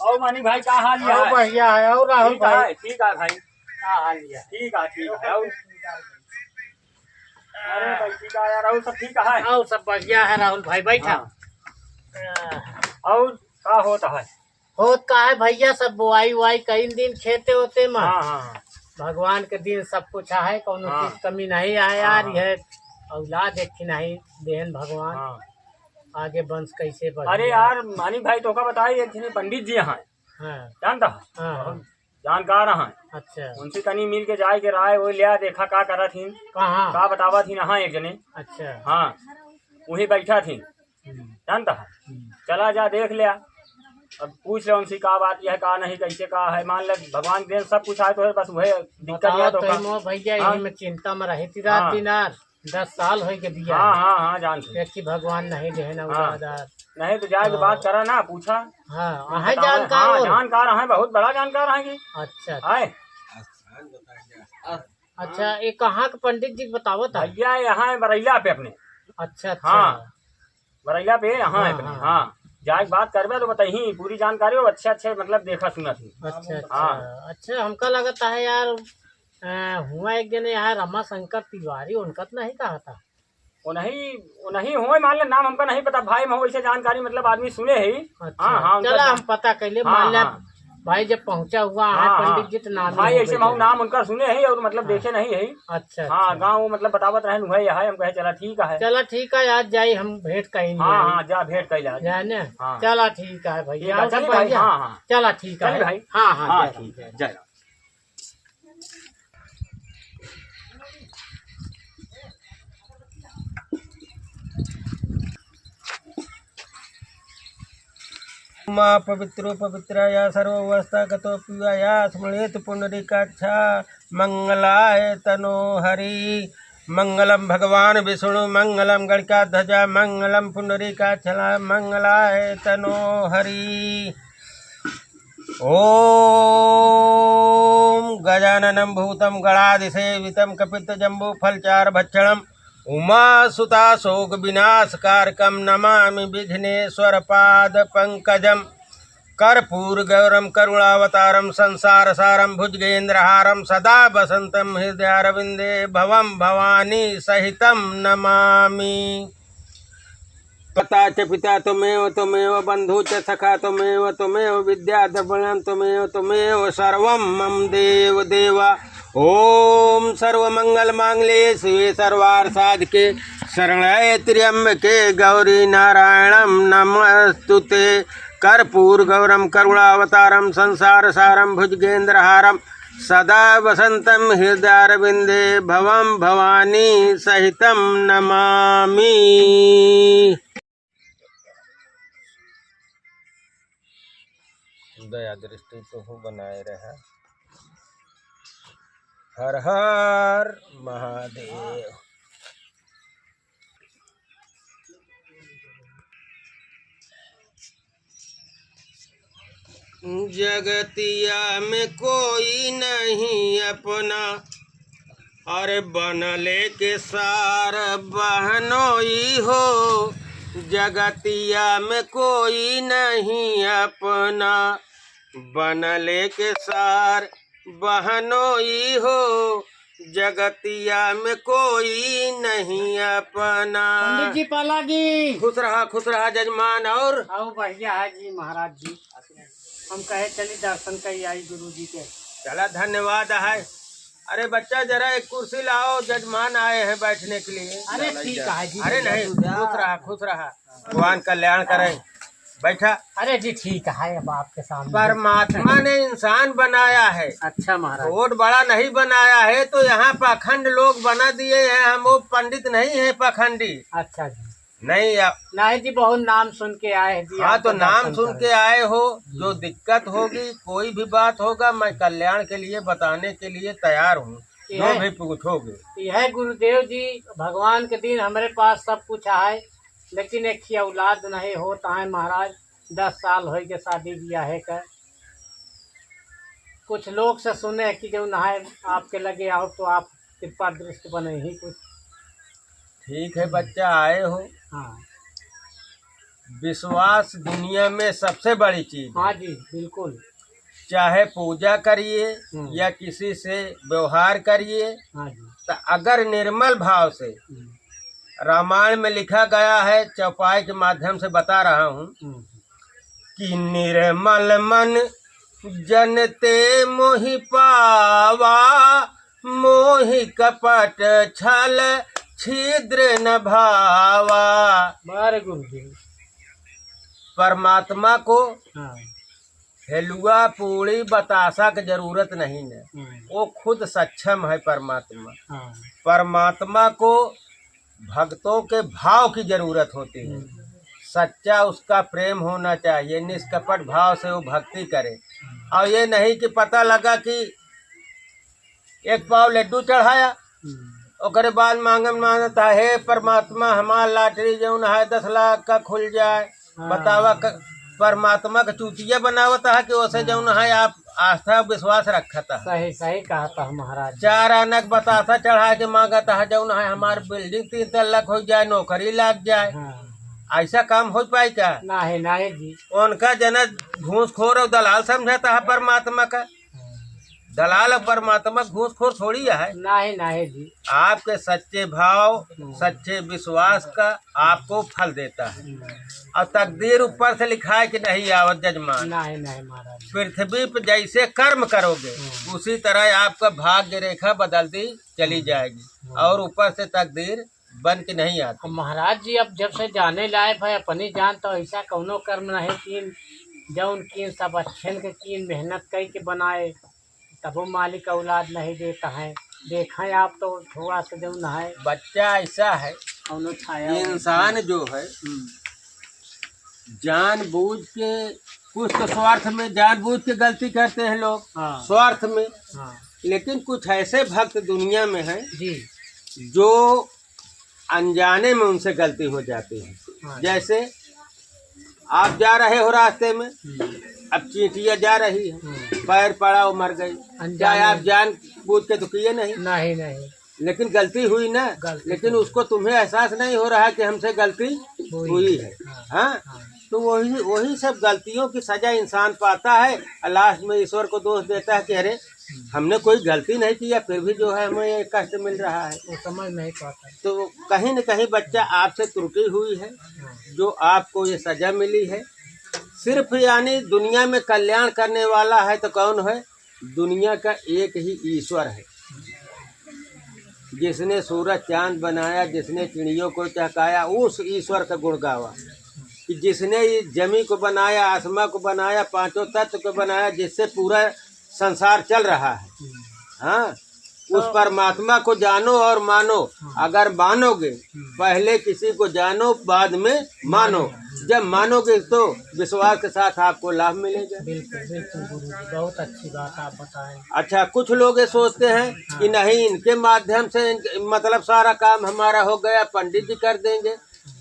और मानी भाई का हाल है? बढ़िया है। और राहुल भाई ठीक है भाई, क्या हाल है? ठीक है। अरे भाई ठीक है यार, और सब ठीक है? और सब बढ़िया है राहुल भाई, बैठा। और का होता है? होत का है भैया, सब बुआई उआई कई दिन खेते होते में। हाँ। भगवान के दिन सब कुछ है, कौन चीज कमी नहीं है यार। यह औलाद एक नहीं देहन भगवान, आगे वंश कैसे बढ़े। अरे यार मानी भाई तो का बताए, एक पंडित जी हैं, जानता है, जानकार हैं। अच्छा, उनसे तनी मिल के जाए के राय वो लिया, देखा का करा थी, कहाँ का बतावा थी हाँ एक जने। अच्छा, हाँ वही बैठा थी, जानता है। चला जा देख लिया, अब पूछ रहे उनसे का बात यह का नहीं कैसे का है। मान ले भगवान के सब कुछ आए तो है, बस वही दिक्कत है तो भैया यही में चिंता में रही थी रात दिनार। 10 साल हो गए दिया। हाँ जानते कि भगवान नहीं दे नहीं तो जाए बात करा ना, पूछा। हाँ जानकार है, बहुत बड़ा जानकार है। अच्छा है। अच्छा, ये कहाँ के पंडित जी बताओ था? भैया यहाँ बरैला पे अपने। अच्छा हाँ बरैला पे यहाँ है अपने। हाँ जाए बात करबे तो बताही पूरी जानकारी हो। अच्छे मतलब देखा सुना थी। अच्छा हमका लगता है यार हुआ एक दिन यहाँ रमा शंकर तिवारी, उनका तो नहीं कहा था? वो नहीं हो, मान ले नाम हमका नहीं पता भाई, मैं वैसे जानकारी मतलब आदमी सुने ही। चला हम पता कर ले। मान लिया भाई जब पहुंचा हुआ है पंडित जी तो नाम भाई ऐसे महू नाम उनका सुने है और मतलब देखे नहीं है। अच्छा हाँ गाँव मतलब बतावत रहे है, हम कहे चला ठीक है। चला ठीक है आज जाई हम भेंट कहीं। हाँ जा भेंट कही जाए ना। चला ठीक है भैया, चला ठीक है भाई। हाँ ठीक है, जय। माँ पवित्रो पवित्राया सर्वावस्था गतो पिवाया स्मृत पुंडरीकाक्षा मंगलाय तनो हरि। मंगलम भगवान विष्णु मंगलम गणिकाध्वजा मंगलम पुंडरीकाक्षला मंगलाय तनो हरि। ओम गजाननं भूतं गणाधिसेवितं कपित्थजम्बूफलचार भक्षणम् उमासुता शोक विनाशकारकं नमामि विघ्नेश्वर पाद पंकजम। कर्पूर गौरम करुणावतारम संसार सारम भुजगेन्द्रहारम सदा वसंतम हृदयारविंदे भवम भवानी सहितं नमामि। पता च पिता त्वमेव बंधु च सखा त्वमेव विद्या द्रविणं त्वमेव सर्वं मम देव देवा। ओम सर्वमंगल मांगल्ये शिवे सर्वार्थ साधके शरण्ये त्र्यंबके गौरी नारायणं नमस्तुते। कर्पूर गौरम करुणावतारम संसार सारम भुजगेन्द्रहारम सदा वसंतम हृदयारविंदे भवम भवानी सहितं नमामि। दया दृष्टि तो बनाए रहा। हर हर महादेव। जगतिया में कोई नहीं अपना, अरे बनले के सार बहनोई हो। जगतिया में कोई नहीं अपना, बनले के सार बहनोई हो। जगतिया में कोई नहीं अपना। पंडित जी पाला जी खुश रहा जजमान। और बढ़िया है जी महाराज जी। हम कहे चली दर्शन करी आई गुरु जी के। चला धन्यवाद है। अरे बच्चा जरा एक कुर्सी लाओ, जजमान आए हैं बैठने के लिए। अरे ठीक है जी। अरे नहीं, खुश रहा भगवान कल्याण करें। बैठा। अरे जी ठीक है, अब आपके सामने। परमात्मा ने इंसान बनाया है। अच्छा महाराज। रोड बड़ा नहीं बनाया है तो यहाँ पाखंड लोग बना दिए हैं। हम वो पंडित नहीं है पाखंडी। अच्छा जी। नहीं जी, बहुत नाम सुन के आए जी। हाँ तो नाम सुन के आए हो। जो दिक्कत होगी कोई भी बात होगा, मैं कल्याण के लिए बताने के लिए तैयार हूँ। जो भी पूछोगे। यह गुरुदेव जी भगवान के दिन हमारे पास सब कुछ है, लेकिन एक ही औलाद नहीं होता है महाराज। 10 साल हो गए शादी ब्याह कर। कुछ लोग से सुने कि जो नहाए आपके लगे आओ तो आप कृपा दृष्टि बने ही कुछ। ठीक है बच्चा, आए हो। हाँ विश्वास दुनिया में सबसे बड़ी चीज है। हाँ जी बिल्कुल। चाहे पूजा करिए या किसी से व्यवहार करिए, हाँ जी। तो अगर निर्मल भाव से, रामायण में लिखा गया है, चौपाई के माध्यम से बता रहा हूँ कि निर्मल मन जनते मोहि पावा, मोहि कपट छल छिद्र न भावा। बारे गुरुदेव। परमात्मा को हाँ। हलवा पूड़ी बतासा की जरूरत नहीं है, वो खुद सक्षम है परमात्मा। हाँ। परमात्मा को भक्तों के भाव की जरूरत होती है, सच्चा उसका प्रेम होना चाहिए, निष्कपट भाव से वो भक्ति करे। और ये नहीं कि पता लगा कि एक पाव लड्डू चढ़ाया ओकरे बाद मांगता है परमात्मा हमार लॉटरी जौन है 10 लाख का खुल जाए। बतावा परमात्मा का चूतिया बनावता है कि उसे जौन है आप आस्था विश्वास रखता है। सही सही कहा था महाराज। 4 आनक बतासा चढ़ा के मांगता है जौन है हमार बिल्डिंग 3 तल्ला हो जाए, नौकरी लग जाए। हाँ। ऐसा काम हो पाए क्या? नहीं नहीं जी। उनका जनक घूसखोर और दलाल समझाता है परमात्मा का। दलाल और परमात्मा घूसखोर थोड़ी है। नहीं नहीं जी। आपके सच्चे भाव सच्चे विश्वास का आपको फल देता है। और तकदीर ऊपर से लिखा है कि नहीं आवत जजमान। नहीं नहीं महाराज। पृथ्वी पर जैसे कर्म करोगे उसी तरह आपका भाग्य रेखा बदलती चली जाएगी और ऊपर से तकदीर बन के नहीं आती। महाराज जी अब जब से जाने लाए भाई अपनी जान तो ऐसा कौनो कर्म नहीं कीन जौन कीन सब अच्छे के कीन मेहनत कई के बनाए तब वो मालिक औलाद नहीं देता है। देखें आप तो थोड़ा सा जो न है बच्चा ऐसा है कौनो छाया इंसान जो है जानबूझ के कुछ तो स्वार्थ में जानबूझ के गलती करते हैं लोग। हाँ। स्वार्थ में। हाँ। लेकिन कुछ ऐसे भक्त दुनिया में हैं जी जो अनजाने में उनसे गलती हो जाती है। हाँ। जैसे आप जा रहे हो रास्ते में, अब चींटियां जा रही है, पैर पड़ा वो मर गई, क्या आप जान बूझ के तो किए नहीं? नहीं नहीं। लेकिन गलती हुई ना। लेकिन उसको तुम्हें एहसास नहीं हो रहा कि हमसे गलती हुई है। हाँ। तो वही सब गलतियों की सजा इंसान पाता है और लास्ट में ईश्वर को दोष देता है कि अरे हमने कोई गलती नहीं किया फिर भी जो है हमें ये कष्ट मिल रहा है। वो समझ नहीं पाता। तो कहीं न कहीं बच्चा आपसे त्रुटि हुई है जो आपको ये सजा मिली है। सिर्फ यानी दुनिया में कल्याण करने वाला है तो कौन है? दुनिया का एक ही ईश्वर है, जिसने सूरज चांद बनाया, जिसने चिड़ियों को चहकाया, उस ईश्वर का गुण गावा। कि जिसने ये जमी को बनाया, आसमां को बनाया, पांचों तत्व को बनाया, जिससे पूरा संसार चल रहा है। हाँ, उस परमात्मा को जानो और मानो। अगर मानोगे पहले किसी को जानो बाद में मानो। जब मानोगे तो विश्वास के साथ आपको लाभ मिलेगा। बिल्कुल बिल्कुल गुरुजी बहुत अच्छी बात आप बताएं। अच्छा, कुछ लोग ये सोचते हैं कि नहीं इनके माध्यम से मतलब सारा काम हमारा हो गया, पंडित जी कर देंगे।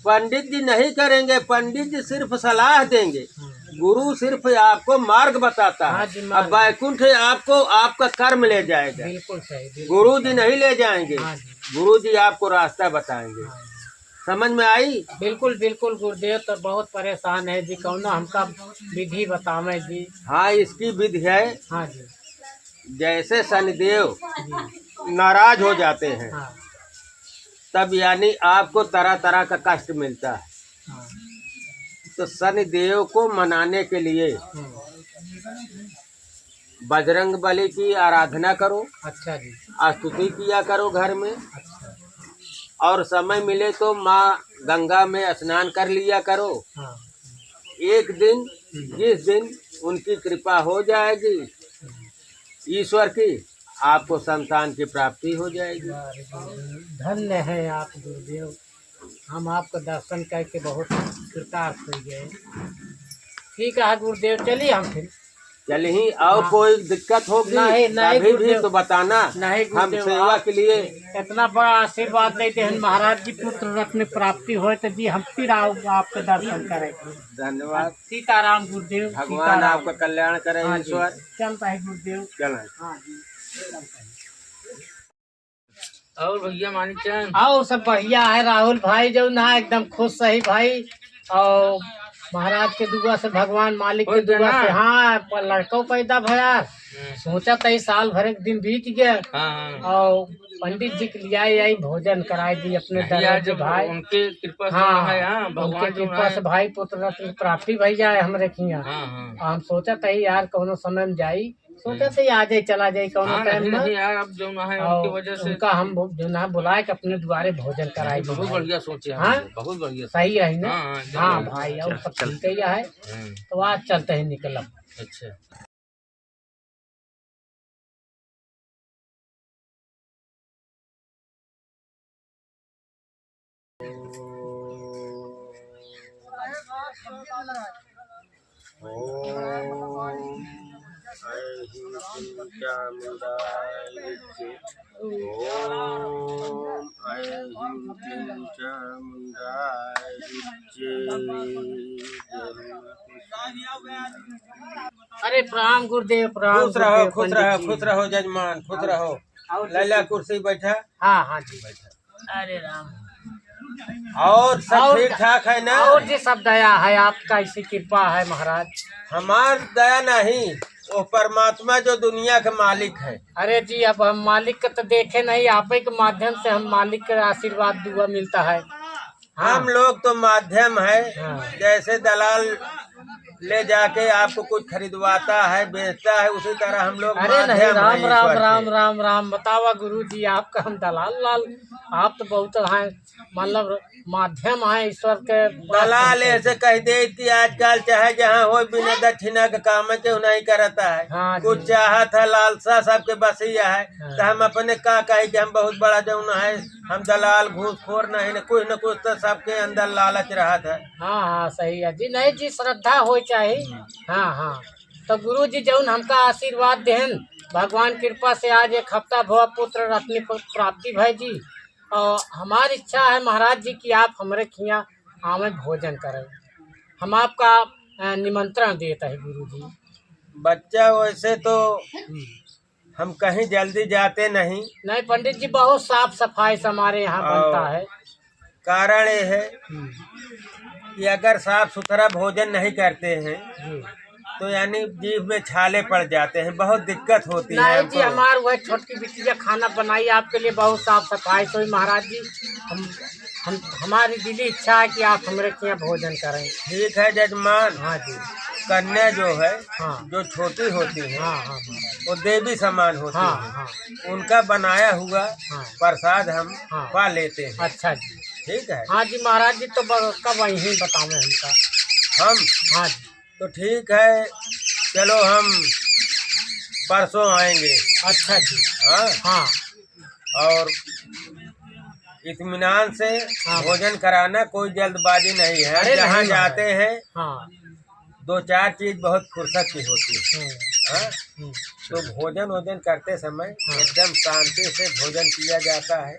पंडित जी नहीं करेंगे, पंडित जी सिर्फ सलाह देंगे, गुरु सिर्फ आपको मार्ग बताता है। अब वैकुंठ आपको आपका कर्म ले जाएगा। बिल्कुल सही। गुरु जी नहीं ले जाएंगे, गुरु जी आपको रास्ता बताएंगे। समझ में आई? बिल्कुल बिल्कुल गुरुदेव तो बहुत परेशान है जी, कौन हमका विधि बतावे जी। हाँ, इसकी विधि है। हाँ जी। जैसे शनिदेव नाराज हो जाते हैं हाँ। तब यानी आपको तरह तरह का कष्ट मिलता है। हाँ। तो शनिदेव को मनाने के लिए बजरंग बली की आराधना करो। अच्छा जी। स्तुति किया करो घर में। अच्छा। और समय मिले तो माँ गंगा में स्नान कर लिया करो। हाँ। एक दिन जिस दिन उनकी कृपा हो जाएगी ईश्वर की, आपको संतान की प्राप्ति हो जाएगी। धन्य है आप गुरुदेव, हम आपका दर्शन करके बहुत कृतार्थ हो गए। ठीक है गुरुदेव, चलिए हम फिर चल ही। और कोई दिक्कत होगी अभी भी तो बताना। नहीं हम सेवा के लिए इतना बड़ा आशीर्वाद देते हैं महाराज जी, पुत्र रत्न प्राप्ति हो तो जी हम फिर आपका दर्शन करेंगे। धन्यवाद। सीताराम गुरुदेव। भगवान आपका कल्याण करे ईश्वर। चलता है गुरुदेव। चल। हाँ जी। और भैया मानिकचंद आओ सब बढ़िया है। राहुल भाई जो ना एकदम खुश सही भाई और महाराज के दुआ से, भगवान मालिक के दुआ से। हाँ, लड़का पैदा भया। सोचा था साल भर एक दिन बीत गया और पंडित जी के लिए आई भोजन कराई दी अपने दरवाजे भाई। उनके कृपा से हाँ, उनके कृपा से भाई पुत्र प्राप्ति भैया है हमरे खिया। हम सोचा था यार कौनो समय में जाई, सोचा से आ जाए चला जाए कौनो टाइम में। अब जो है उनकी वजह से उनका हम जो ना बुलाए के अपने द्वारे भोजन कराई। बहुत बढ़िया सोचे। हाँ, बहुत बढ़िया, सही है ना। हाँ भाई, और सब ठीक ही है। तो आज चलते हैं निकल। अच्छा, अरे प्रणाम गुरुदेव, प्रणाम। खुश रहो, खुश रहो, खुश रहो जजमान, खुश रहो। लैला कुर्सी बैठा। हाँ हाँ जी बैठा। अरे राम, और सब ठीक ठाक है ना? और जी सब दया है आपका, इसी कृपा है महाराज। हमार दया नहीं, वो परमात्मा जो दुनिया के मालिक है। अरे जी, अब हम मालिक का तो देखे नहीं, आप ही के माध्यम से हम मालिक का आशीर्वाद दुआ मिलता है। हम लोग तो माध्यम है। हाँ। जैसे दलाल ले जाके आपको कुछ खरीदवाता है, बेचता है, उसी तरह हम लोग अरे नहीं, माध्यम राम हैं राम ईश्वर के। राम राम राम। बतावा गुरु जी, आपका हम दलाल लाल, आप तो बहुत हैं, मतलब माध्यम है ईश्वर के। दलाल ऐसे कह दे कि आजकल चाहे जहाँ हो बिना दक्षिणा के काम क्यों नहीं करता है। हाँ जी। कुछ चाहत है, लालसा सबके बसिया है। हाँ। तो हम अपने का कहे कि हम बहुत बड़ा जौन है, हम दलाल घूसखोर नहीं, न कुछ तो सबके अंदर लालच रहा था। हाँ हाँ सही है जी। नहीं जी, श्रद्धा हो चाहिए। हाँ हाँ, तो गुरु जी जौन हमका आशीर्वाद देहन, भगवान कृपा से आज एक हफ्ता भवा पुत्र रत्नी प्राप्ति भाई जी। और हमारी इच्छा है महाराज जी कि आप हमारे खिया आवे भोजन करें। हम आपका निमंत्रण देते हैं गुरु जी। बच्चा वैसे तो हम कहीं जल्दी जाते नहीं। नहीं पंडित जी, बहुत साफ सफाई से हमारे यहाँ बनता है। कारण ये है कि अगर साफ सुथरा भोजन नहीं करते हैं जी। तो यानी जीभ में छाले पड़ जाते हैं, बहुत दिक्कत होती है नहीं जी, हमको। हमारे वह छोटकी बिटिया खाना बनाई आपके लिए बहुत साफ सफाई से। महाराज जी, हमारी दिली इच्छा है कि आप हमारे यहाँ भोजन करें। ठीक है जजमान। हाँ जी। कन्या जो है, हाँ। जो छोटी होती है, हाँ हाँ महाराज। वो देवी समान होती हाँ है। हाँ। उनका बनाया हुआ हाँ। प्रसाद हम हाँ। पा लेते हैं। अच्छा जी। ठीक है। हाँ जी महाराज जी, तो कब वहीं बतावे हमका। हम हाँ जी। तो ठीक है, चलो हम परसों आएंगे। अच्छा जी। हाँ। हाँ और इत्मीनान से हाँ। भोजन कराना, कोई जल्दबाजी नहीं है। अरे जहाँ नहीं जाते हैं हाँ। 2-4 चीज बहुत फुर्सत की होती है। हाँ? हम्म, तो भोजन करते समय हाँ। एकदम शांति से भोजन किया जाता है।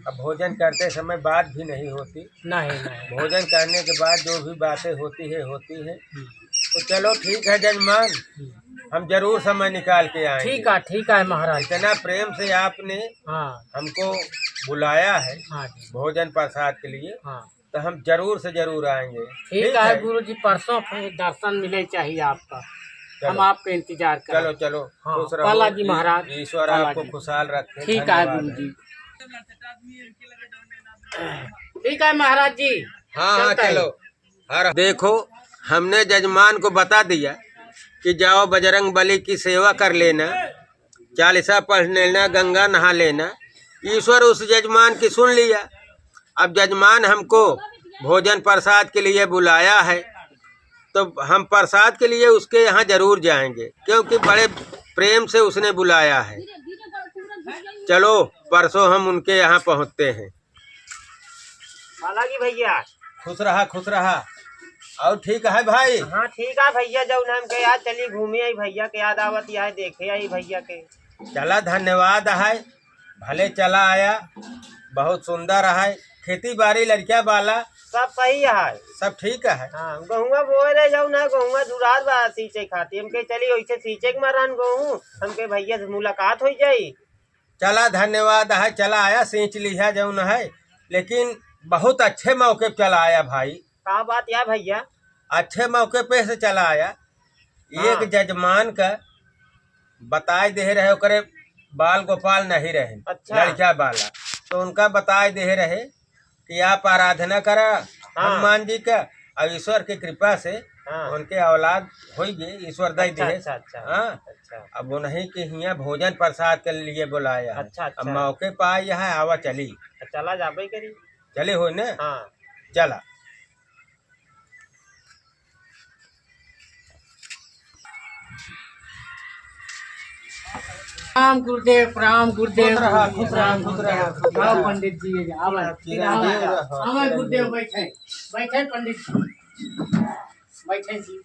अब भोजन करते समय बात भी नहीं होती। नहीं नहीं। भोजन करने के बाद जो भी बातें होती है। तो चलो ठीक है जजमान, हम जरूर समय निकाल के आएंगे। ठीक है महाराज। इतना प्रेम से आपने हाँ हमको बुलाया है हाँ जी। भोजन प्रसाद के लिए, हाँ तो हम जरूर से जरूर आएंगे। ठीक है गुरु जी, परसों फिर दर्शन मिले चाहिए आपका। चलो। हम आपका इंतजार करें। चलो चलो, हाँ, खुश रहो। बालाजी महाराज। ईश्वर बालाजी। आपको खुशहाल रखे। ठीक है धन्यवाद। गुरु जी। ठीक है महाराज जी। हाँ चलता है। चलो। देखो, हमने जजमान को बता दिया कि जाओ बजरंग बली की सेवा कर लेना, चालीसा पढ़ लेना, गंगा नहा लेना। ईश्वर उस जजमान की सुन लिया। अब जजमान हमको भोजन प्रसाद के लिए बुलाया है, तो हम प्रसाद के लिए उसके यहाँ जरूर जाएंगे, क्योंकि बड़े प्रेम से उसने बुलाया है। चलो परसों हम उनके यहाँ पहुँचते हैं। बालाजी भैया। खुश रहा, खुश रहा। और ठीक है भाई? हाँ ठीक है भैया, जब हम के याद चली घूमे आई भैया के याद आवत यहाँ देखे आई भैया के। चला, धन्यवाद है, भले चला आया, बहुत सुंदर है। खेती बाड़ी लड़किया बाला सब सही है। सब ठीक है। हाँ, गहुआ बोए रहे जाऊ ना, गहुआ जुरात बा सींचे खाती। हमके चली वैसे सींचे के मरान गहूँ, हमके भैया से मुलाकात हो जाई। चला, धन्यवाद है, चला आया, सींच लिया जौन है, लेकिन बहुत अच्छे मौके पे चला आया भाई। का बात या भैया? अच्छे मौके पे से चला आया। एक जजमान का बताए दे रहे ओकरे बाल गोपाल नहीं रहे, अच्छा। लड़का वाला, तो उनका बताए दे रहे कि आप आराधना करा हनुमान जी का, और ईश्वर की कृपा से हाँ। उनके औलाद हो गए, ईश्वर दे अच्छा दिए। अच्छा अच्छा हाँ, अच्छा अब उन्हीं के यहाँ भोजन प्रसाद के लिए बुलाया है। अच्छा, अब अच्छा। मौके पर आई है, आवा चली चला जाबे करी। चले हो ने। हाँ चला। प्रणाम गुरुदेव, प्रणाम गुरुदेव, खुश रहा, खुश रहा, प्रणाम खुश रहा, गुरुदेव। खुश रहा। आओ पंडित जी, आवे चिरंजीव रहो, आवे गुरुदेव, चिरंजीव। बैठे बैठे पंडित जी, बैठे जी,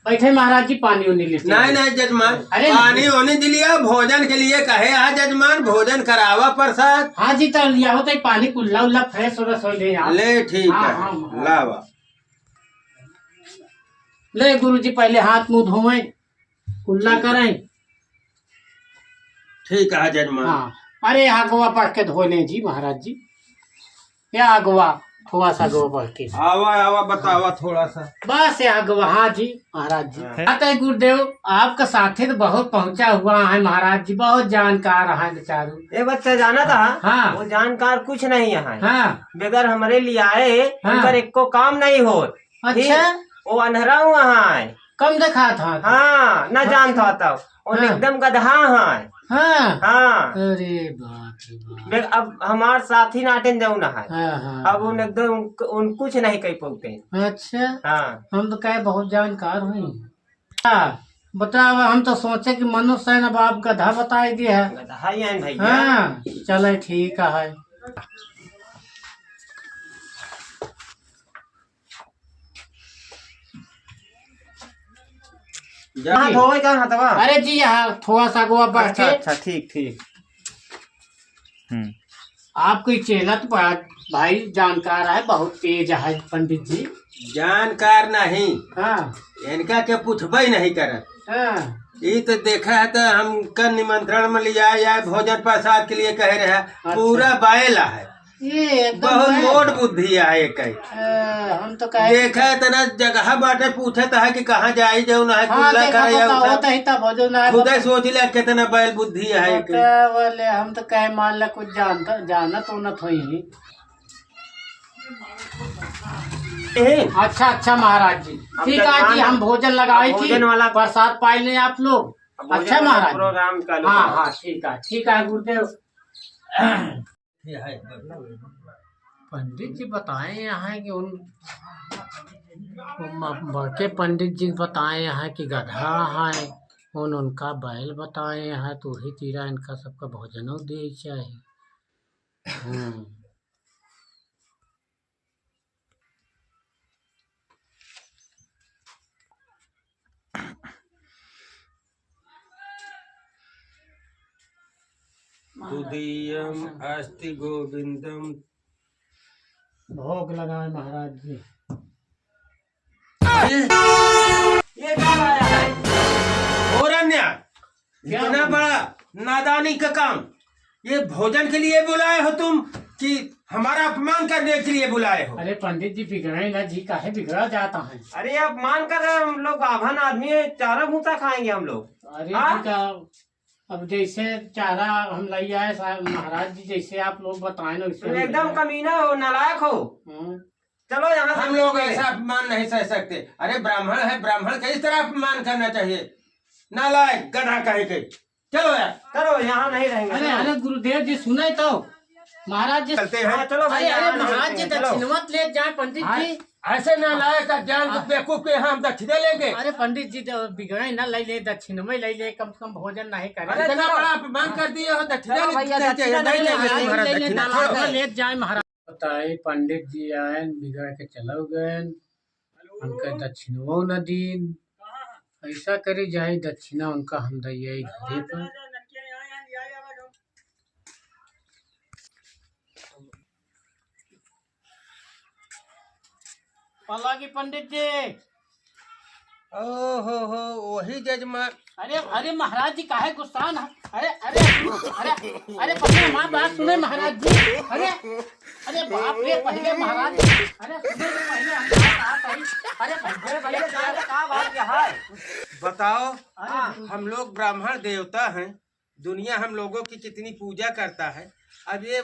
बैठे महाराज जी, पानी उनी लेते नहीं नहीं जजमान, अरे पानी होने दिलिया, भोजन के लिए कहे आ जजमान, भोजन करावा प्रसाद। हाँ जी, तो लिया होता है पानी, कुल्ला उल्ला फ्रेश हो रस हो ले आप। ले ठीक हाँ, है, हाँ। लावा। ले गुरु जी, पहले हाथ मुंह धोए, कुल्ला करें। ठीक है जजमान। हाँ, अरे आगवा पढ़ के धो ले जी महाराज जी, या आगवा थोड़ा सा गवा पढ़ के, आवा आवा बतावा थोड़ा सा। बस या आगवा। हाँ जी महाराज जी। आता है गुरुदेव, आपका साथी तो बहुत पहुंचा हुआ है महाराज जी, बहुत जानकार है बेचारू। ये बच्चा जाना था। हाँ। वो जानकार कुछ नहीं यहाँ। हाँ बगैर हमारे लिए आए, हाँ। उनका एक को काम नहीं हो। अच्छा, वो अंधेरा हुआ है। कम देखा था। हाँ, न जानता था। वो हाँ। एकदम गधा है। हाँ, हाँ। अरे बाप रे बाप। अब हमार साथी नाटन जाऊ ना है। हाँ हाँ, अब उन एकदम उन कुछ नहीं कह पाते। अच्छा, हाँ। हम तो कहे बहुत जानकार हुई। हाँ, बताओ, हम तो सोचे कि मनुष्य है, अब आप गधा बताई दिया है। गधा ही है भैया। हाँ, चले ठीक है। हाँ, धोए का हाथवा। अरे जी, यहाँ थोड़ा सा गोवा बढ़ अच्छा के। अच्छा, ठीक ठीक। आपको चेला तो बड़ा भाई जानकार है, बहुत तेज है पंडित जी। जानकार नहीं, हाँ इनका के पूछबे नहीं करत। हाँ, ये तो देखा है, तो हमका निमंत्रण में लिया या भोजन प्रसाद के लिए कह रहे हैं। पूरा बायला है, ये एकदम बहुत है। मोट बुद्धि है एक। हम तो कहे देखा है तना जगह बाटे, पूछे है कि कहाँ जाई जाऊ ना है, हाँ, कुल्ला देखा करे पता होता या ही तब हो जो ना खुद सोच लिया कितना बैल बुद्धि है एक। बोले, हम तो कहे मान ला कुछ जानत उन्नत हुई। अच्छा अच्छा महाराज जी, ठीक है जी, हम भोजन लगाई थी, भोजन वाला प्रसाद पाए ले आप लोग। अच्छा महाराज जी। प्रोग्राम का हाँ हाँ, ठीक है गुरुदेव। पंडित जी बताए यहाँ कि बड़के पंडित जी बताए यहाँ कि गधा है, उनका बैल बताए हैं, तो वही तीरा इनका सबका भोजनों दे चाहिए। तुदीयम अस्ति गोविंदम। भोग लगाए महाराज जी। ये क्या लाया है? और अन्य इतना बड़ा नादानी का काम, ये भोजन के लिए बुलाए हो तुम कि हमारा अपमान करने के लिए बुलाए हो? अरे पंडित जी, बिगड़े ना जी, काहे बिगड़ा जाता है। अरे आप मान कर रहे हैं, हम लोग आभन आदमी है, चारा भूसा खाएंगे हम लोग। अरे हाँ? जी का, अब जैसे चारा हम ले आए महाराज जी, जैसे आप लोग बताए ना तुम एकदम कमीना हो, नालायक हो। चलो यहाँ से। हम लोग ऐसा अपमान नहीं सह सकते। अरे ब्राह्मण है, ब्राह्मण का इस तरह अपमान करना चाहिए? नालायक गधा कहे के। चलो यार, चलो, यहाँ नहीं रहेंगे। अरे अरे गुरुदेव जी, सुने तो महाराज जी। चलते हाँ, हैं। चलो अरे भैया, अरे यहाँ नहीं महाराज जी, रहेंगे, चलो। दक्षिण मत ले जाए पंडित जी। ऐसे नालायक अज्ञान बेवकूफ के यहाँ हम दक्षिणा लेंगे? अरे पंडित जी, तो बिगड़े ना ले दक्षिण में ले, कम से कम भोजन नहीं करे। अरे इतना चलो। बड़ा अपमान कर दिए हो, दक्षिणा चलो भैया, लेते दक्षिणा हैं। नहीं नहीं लेंगे लेंगे, तुम्हारा दक्षिणा, छोड़ो। ले जाए महाराज। बताए पंडित जी आए, बिगड़ के चलो गए, उनका दक्षिणों न दीन। ऐसा करी जाए, दक्षिणा उनका हम दिए घरे पर। पलागी पंडित जी, हो वही जजमान। अरे अरे महाराज जी काहे गुस्सा ना। अरे अरे अरे अरे पहले हमारी बात सुने महाराज जी। अरे अरे बाप रे पहले महाराज अरे सुने तो पहले हमारी बात आई। अरे भैया क्या बात है? बताओ, अरे हम लोग ब्राह्मण देवता हैं, दुनिया हम लोगों की कितनी पूजा करता है। अब ये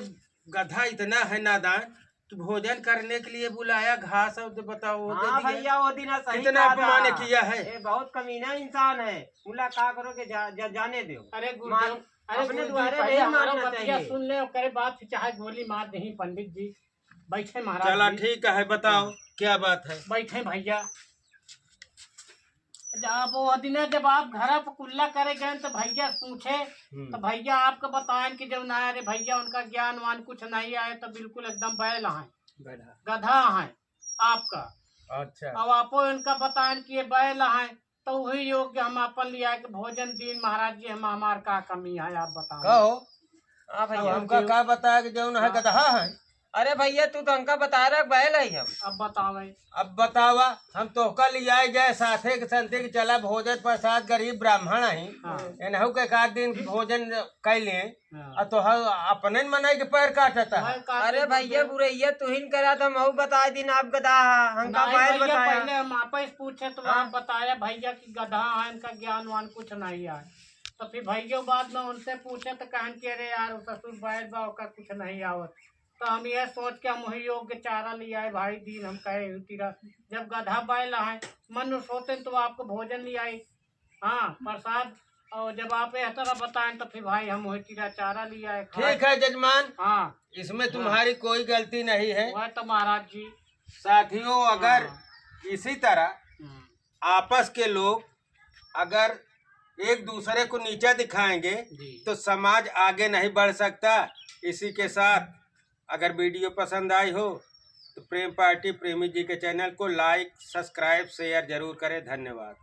गधा इतना है नादान, तो भोजन करने के लिए बुलाया, घास और तो बताओ वो दे हाँ दिया। भैया वो दिन सही कितना कहा अपमान था। किया है। ये बहुत कमीना इंसान है। बोला क्या करो कि जाने दो। अरे मान- गुरुदेव अरे अपने गुरुजी द्वारे पहले नहीं हमारा मानना बतिया चाहिए। सुन ले और करे बात फिर चाहे गोली मार दही पंडित जी। बैठे महाराज चला जी। ठीक है, बताओ क्या बात है। बैठे भैया। जब वो दिन जब आप घर पर कुल्ला करे गए तो भैया पूछे तो भैया आपको बताएं कि जब ना अरे भैया उनका ज्ञान वान कुछ नहीं आए तो बिल्कुल एकदम बैल है गधा है आपका। अच्छा, अब आपो इनका बताएं कि ये बैल है तो वही योग्य हम अपन लिया कि भोजन दिन महाराज जी हम हमार का कमी है आप बताओ। कहो। हाँ अब भैया। हमका क्या बताया कि जो है गधा है। अरे भैया तू तो हमका बता रहा बैल है हम। अब बतावे। अब बतावा, हम तोहका ले आए गए साथे के संते कि चला भोजन प्रसाद गरीब ब्राह्मण ही हाँ। एनहु के एक दिन भोजन कैले हाँ। और तो अपने मनाई के पैर काटता है। मैं काटे अरे भैया गुरुदेव। बुरैया तू ही करा था मऊ बता दिन आप गधा हमका नहीं बैल भैया, बताया। पहले हम आप ही पूछे तो हाँ। आप बताया भैया कि गधा है इनका ज्ञान वान कुछ नहीं है। तो फिर भैया बाद में उनसे पूछे तो कहन कि अरे यार वो ससुर बैल बा का कुछ नहीं आवत। तो हम यह सोच के हम वही योग्य चारा ले आए भाई दिन हम कहे तीरा जब गधा बैल है मनुष्य होते तो आपको भोजन ले आए हाँ प्रसाद। और जब आप यह तरह बताएं तो फिर भाई हम वही तीरा चारा ले आए। ठीक है जजमान, हाँ इसमें तुम्हारी कोई गलती नहीं है। वह तो महाराज जी। साथियों, अगर हाँ। इसी तरह हम्म, आपस के लोग अगर एक दूसरे को नीचा दिखाएंगे जी तो समाज आगे नहीं बढ़ सकता। इसी के साथ अगर वीडियो पसंद आई हो तो प्रेम पार्टी प्रेमी जी के चैनल को लाइक सब्सक्राइब शेयर जरूर करें। धन्यवाद।